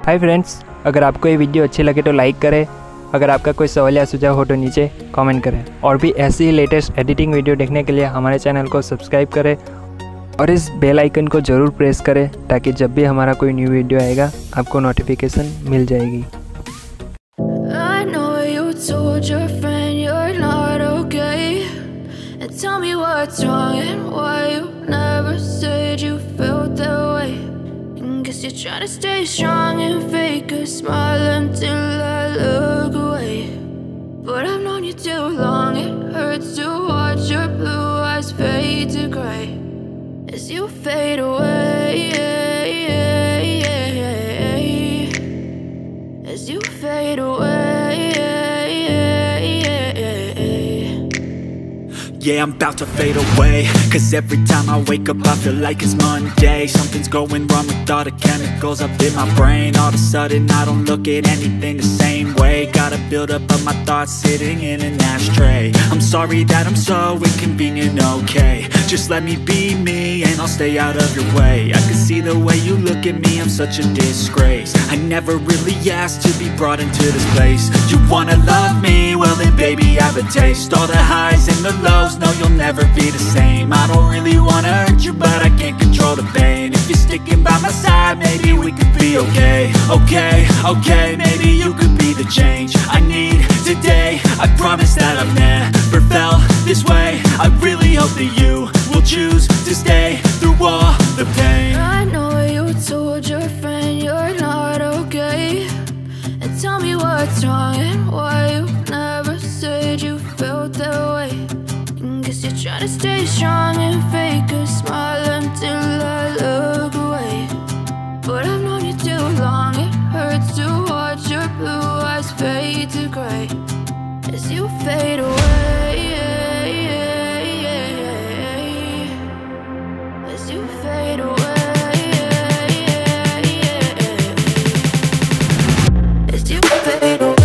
Hi friends, अगर आपको ये वीडियो अच्छी लगे तो लाइक करें। अगर आपका कोई सवाल या सुझाव हो तो नीचे कमेंट करें। और भी ऐसी ही लेटेस्ट एडिटिंग वीडियो देखने के लिए हमारे चैनल को सब्सक्राइब करें और इस बेल आइकन को ज़रूर प्रेस करें ताकि जब भी हमारा कोई न्यू वीडियो आएगा आपको नोटिफिकेशन मिल जाएगी। Tell me what's wrong and why you never said you felt that way. Guess you're trying to stay strong and fake a smile until I look away. But I've known you too long, it hurts to watch your blue eyes fade to gray as you fade away, as you fade away. Yeah, I'm about to fade away, cause every time I wake up I feel like it's Monday. Something's going wrong with all the chemicals up in my brain. All of a sudden I don't look at anything the same way. Gotta build up of my thoughts sitting in an ashtray. I'm sorry that I'm so inconvenient, okay. Just let me be me and I'll stay out of your way. I can see the way you look at me, I'm such a disgrace. I never really asked to be brought into this place. You wanna love me? Well then baby have a taste. All the highs and the lows, no, you'll never be the same. I don't really wanna hurt you, but I can't control the pain. If you're sticking by my side, maybe we could be okay. Okay, maybe you could be the change I need today. I promise that I've never felt this way. I really hope that you will choose to stay through all the pain. I know you told your friend you're not okay, and tell me what's wrong and why you never said you felt that way. Guess you're trying to stay strong and fake a smile until I look away. But I've known you too long, it hurts to watch your blue eyes fade to gray as you fade away, as you fade away, as you fade away.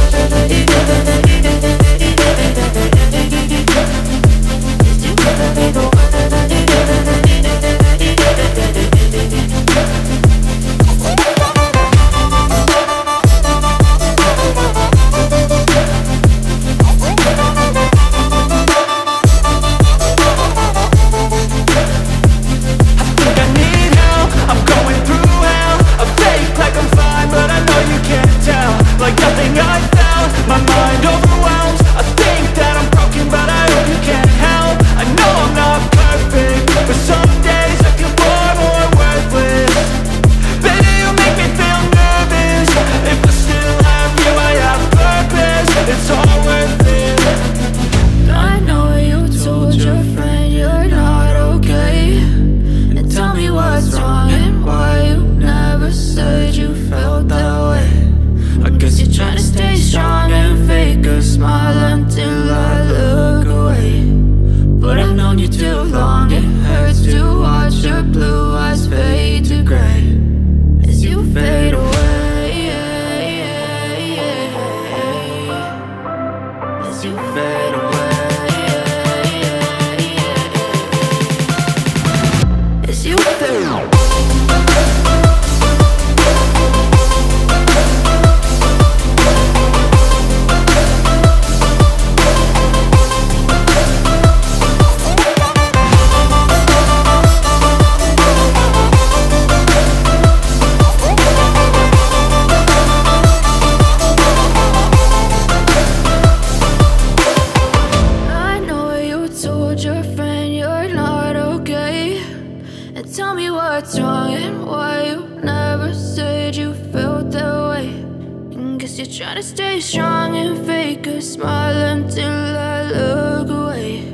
Tell me what's wrong and why you never said you felt that way. Guess you're trying to stay strong and fake a smile until I look away.